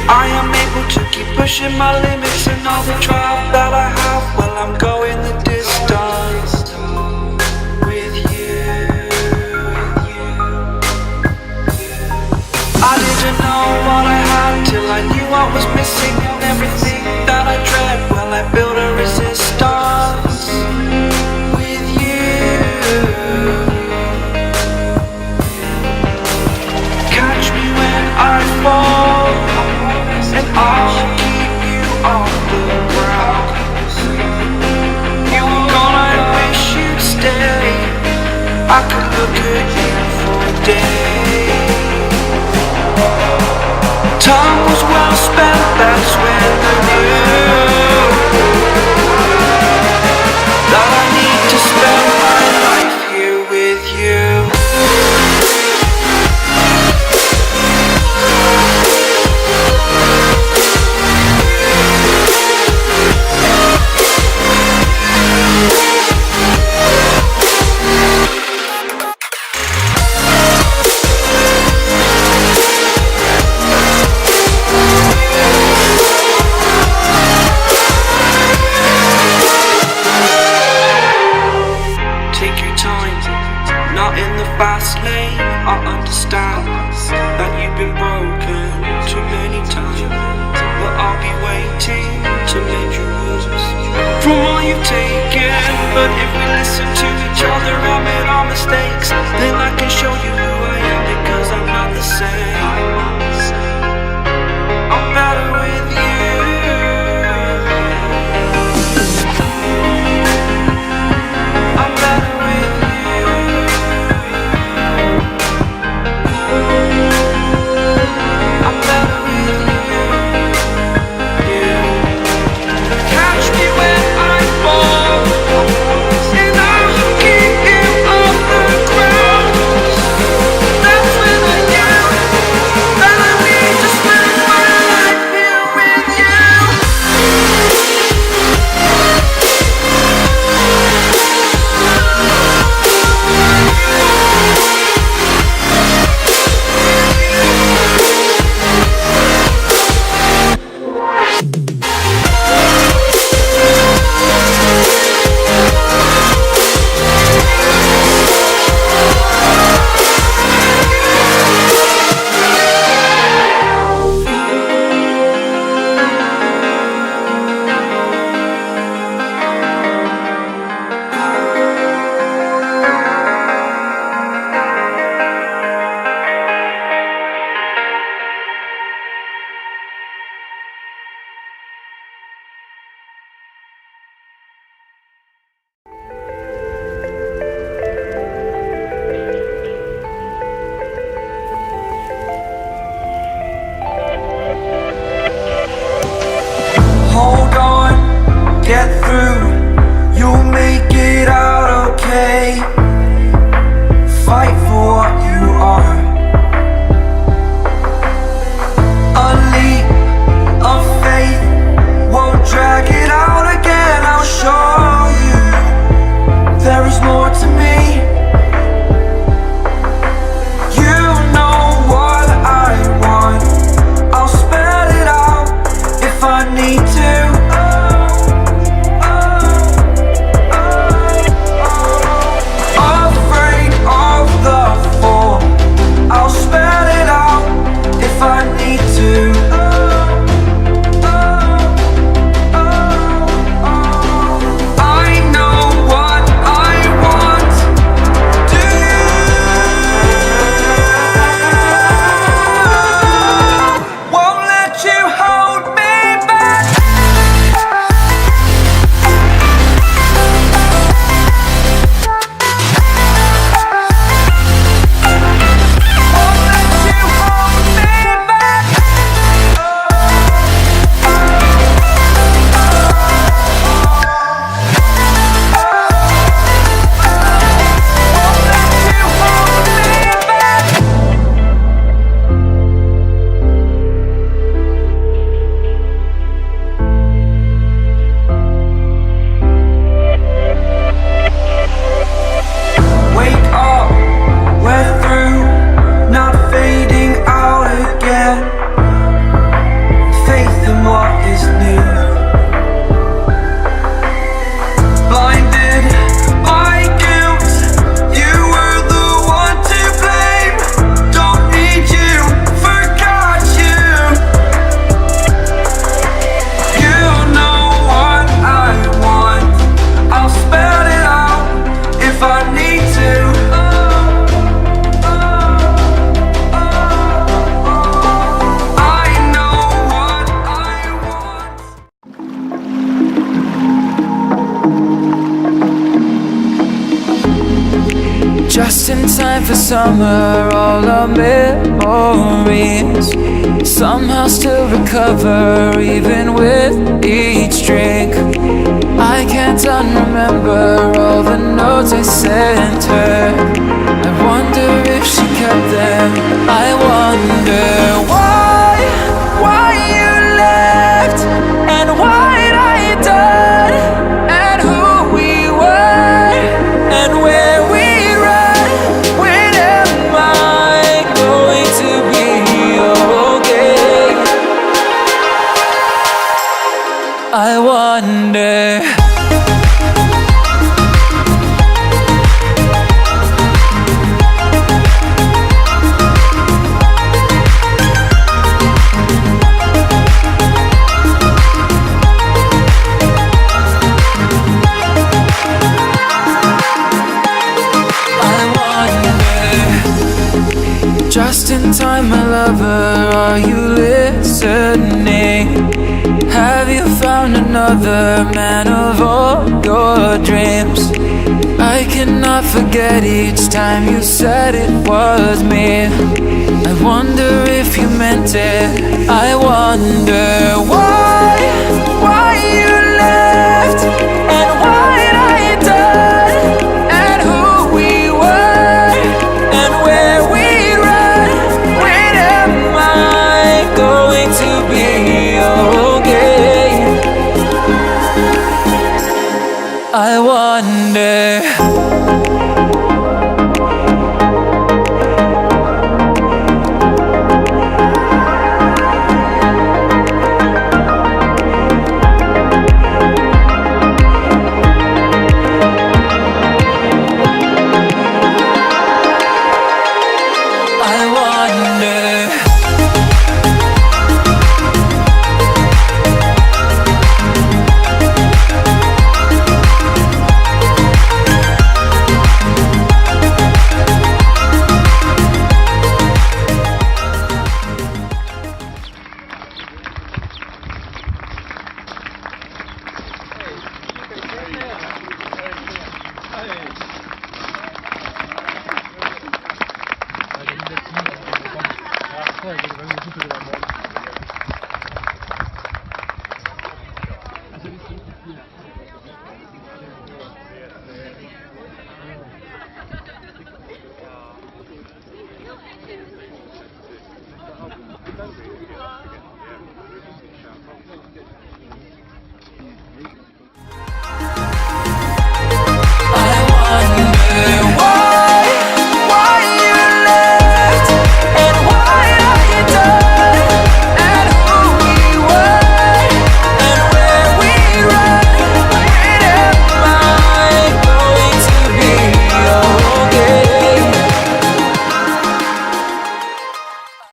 I am able to keep pushing my limits and all the drive that I have. Well, I'm going the distance with you. I didn't know what I had till I knew what was missing, and everything that I dread, well, I built a resistance with you. Catch me when I fall, and I'll keep you off the ground. You were gone, I wish you'd stay. I could look at you for days. Time was well spent, that's when I knew that I need to spend my life here with you. Fast lane, I understand that you've been broken too many times, but I'll be waiting to make you lose from all you've taken. But if we listen to each other and admit our mistakes, then I can show you who I am, because I'm not the same. I'm better with you. I'm better with you. summer, all our memories somehow still recover, even with each drink. I can't unremember all the notes I sent her. I wonder if she kept them. I wonder why you left, and what I done, and who we were, and where we'd run. When am I going to be okay? I wonder. Just in time, my lover, are you listening? Have you found another man of all your dreams? I cannot forget each time you said it was me. I wonder if you meant it. I wonder why you left, and what I done, and who we were, and where we going to be okay. I wonder.